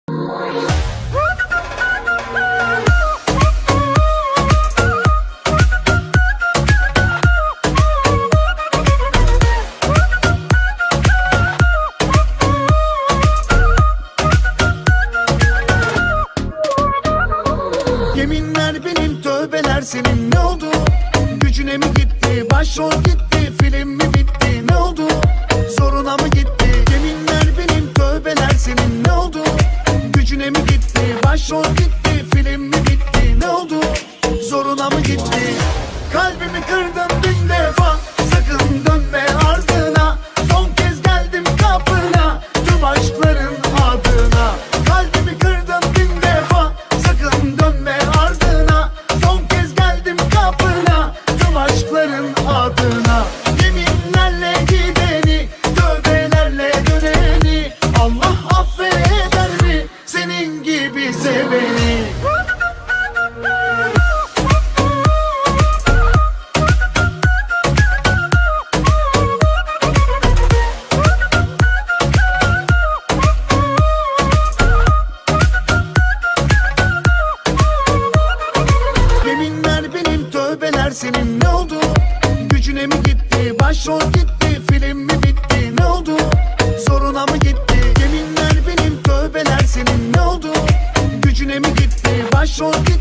Yeminler benim, tövbeler senin, ne oldu? Gücüne mi gitti, başrol gitti, film mi bitti, ne oldu? Zoruna mı gitti? Yeminler benim, tövbeler senin, ne oldu? Gücüne mi gitti, başrol gitti, film mi bitti, ne oldu? Zoruna mı gitti? Kalbimi kırdın bin defa, sakın dönme ardına. Son kez geldim kapına, tüm aşkların adına. Kalbimi kırdın bin defa, sakın dönme ardına. Son kez geldim kapına, tüm aşkların adına. Yeminlerle gideni, tövbelerle döneni, Allah affeder mi senin gibi seveni? Yeminler benim, tövbeler senin, ne oldu? Gücüne mi gitti, başrol gitti, film mi bitti, ne oldu? Zoruna mı gitti? Yeminler benim, tövbeler senin, ne oldu? Gücüne mi gitti, başrol gitti,